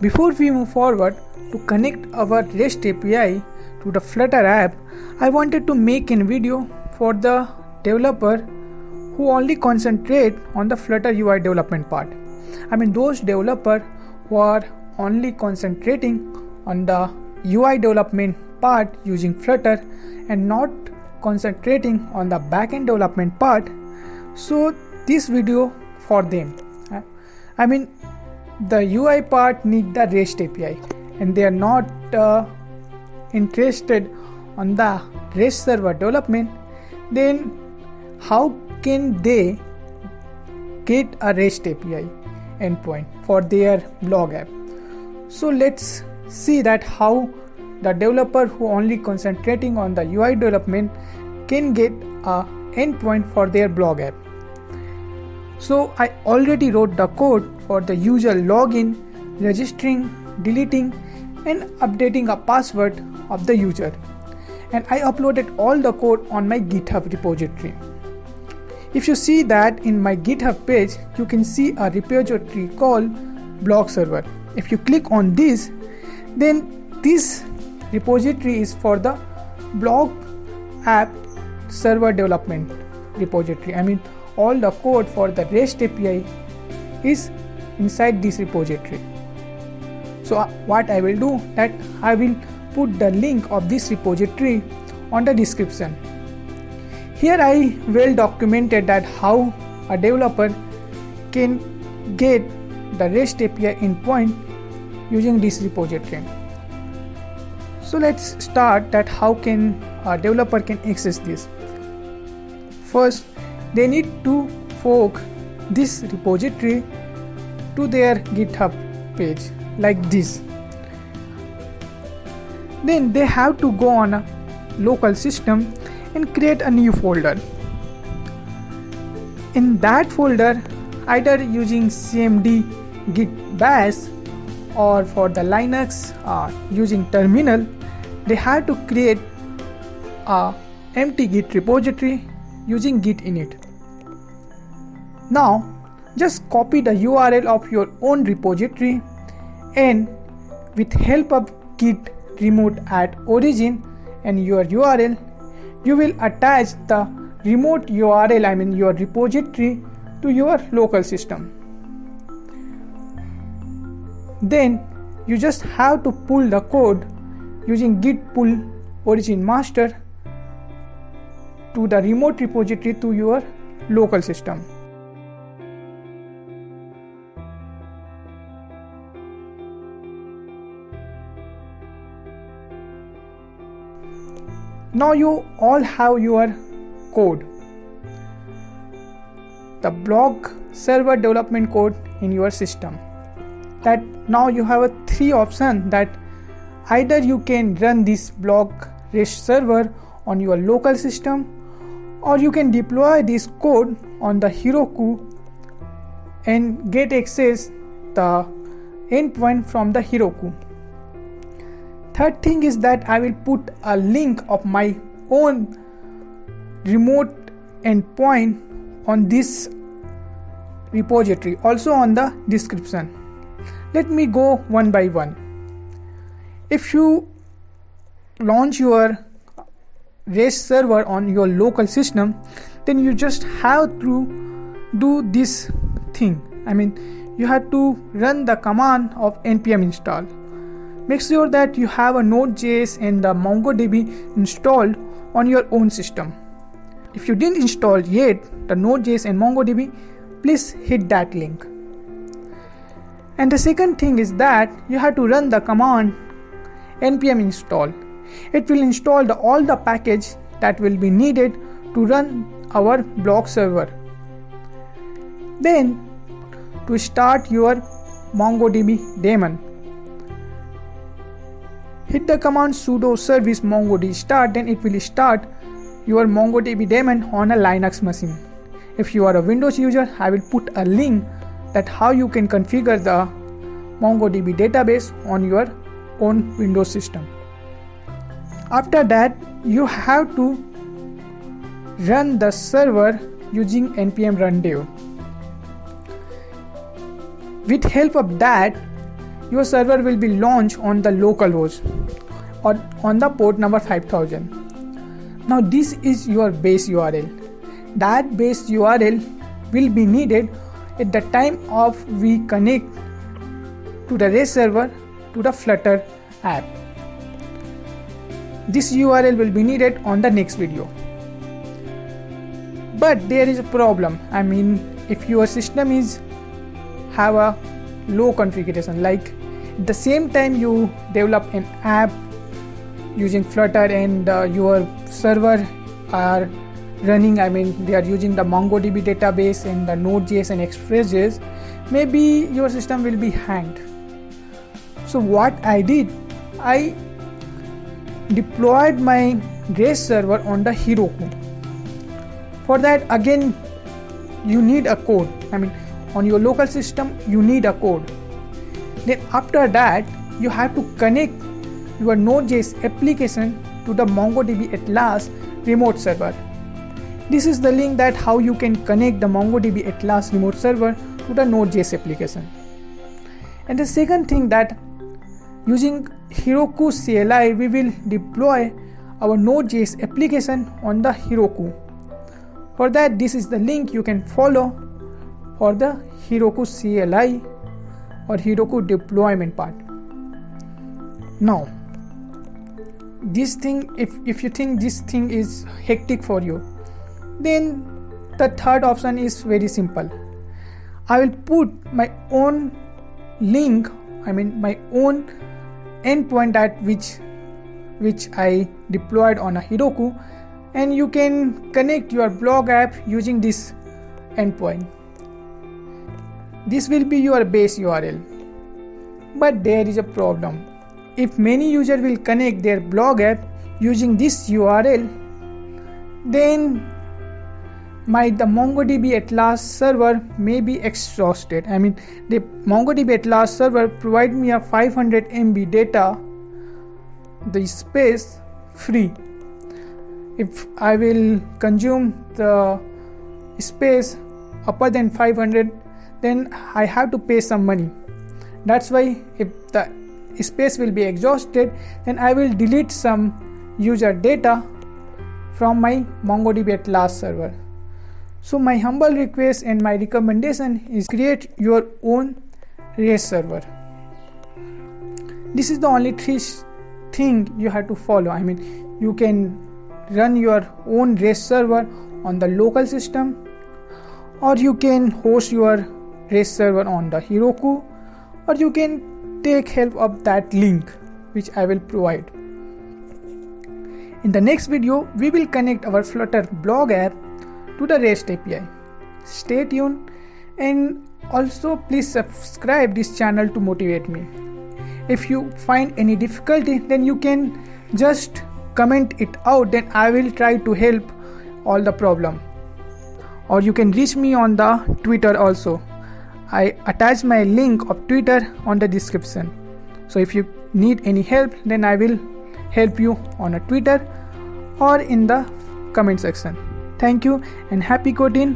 Before we move forward to connect our REST API to the Flutter app, I wanted to make a video for the developer who only concentrate on the Flutter UI development part. Those developers who are only concentrating on the UI development part using Flutter and not concentrating on the backend development part. So this video for them. The UI part need the REST API and they are not interested on the REST server development. Then how can they get a REST API endpoint for their blog app? So let's see that how the developer who only concentrating on the UI development can get a endpoint for their blog app. So I already wrote the code for the user login, registering, deleting and updating a password of the user, and I uploaded all the code on my GitHub repository. If you see that in my GitHub page, you can see a repository called blog server. If you click on this, then this repository is for the blog app server development repository. All the code for the REST API is inside this repository. So what I will do, that I will put the link of this repository on the description. Here I well documented that how a developer can get the REST API endpoint using this repository. So let's start that how can a developer can access this. First, they need to fork this repository to their GitHub page like this. Then they have to go on a local system and create a new folder. In that folder, either using cmd git bash or for the Linux using terminal, they have to create a empty git repository using git init. Now just copy the URL of your own repository and with help of git remote at origin and your URL, you will attach the remote URL, your repository, to your local system. Then you just have to pull the code using git pull origin master to the remote repository to your local system. Now you all have your code, the blog server development code in your system. That now you have a three options, that either you can run this blog REST server on your local system, or you can deploy this code on the Heroku and get access the endpoint from the Heroku. Third thing is that I will put a link of my own remote endpoint on this repository, also on the description. Let me go one by one. If you launch your REST server on your local system, then you just have to do this thing. You have to run the command of npm install. Make sure that you have a Node.js and the MongoDB installed on your own system. If you didn't install yet the Node.js and MongoDB, please hit that link. And the second thing is that you have to run the command npm install. It will install all the package that will be needed to run our blog server. Then to start your MongoDB daemon, hit the command sudo service mongodb start, then it will start your MongoDB daemon on a Linux machine. If you are a Windows user, I will put a link that how you can configure the MongoDB database on your own Windows system. After that, you have to run the server using npm run dev. With help of that, your server will be launched on the local host or on the port number 5000. Now this is your base URL. That base URL will be needed at the time of we connect to the REST server to the Flutter app. This URL will be needed on the next video. But there is a problem. I mean, if your system is have a low configuration, like at the same time you develop an app using Flutter and your server are running, I mean they are using the MongoDB database and the Node.js and Express.js, maybe your system will be hanged. So what I did, I deployed my REST server on the Heroku. For that again you need a code. I mean on your local system you need a code. Then after that you have to connect your Node.js application to the MongoDB Atlas remote server. This is the link that how you can connect the MongoDB Atlas remote server to the Node.js application. And the second thing, that using Heroku CLI we will deploy our Node.js application on the Heroku. For that, this is the link you can follow for the Heroku CLI or Heroku deployment part. Now this thing, if you think this thing is hectic for you, then the third option is very simple. I will put my own link, I mean my own endpoint that which I deployed on a Heroku, and you can connect your blog app using this endpoint. This will be your base URL. But there is a problem. If many users will connect their blog app using this URL, then the MongoDB Atlas server may be exhausted. I mean the MongoDB Atlas server provide me a 500 MB data, the space free. If I will consume the space upper than 500, then I have to pay some money. That's why if the space will be exhausted, then I will delete some user data from my MongoDB Atlas server. So my humble request and my recommendation is create your own REST server. This is the only three thing you have to follow. I mean you can run your own REST server on the local system, or you can host your REST server on the Heroku, or you can take help of that link which I will provide. In the next video we will connect our Flutter blog app to the REST API. Stay tuned, and also please subscribe this channel to motivate me. If you find any difficulty, then you can just comment it out, then I will try to help all the problem. Or you can reach me on the Twitter also. I attach my link of Twitter on the description. So if you need any help, then I will help you on a Twitter or in the comment section. Thank you and happy coding.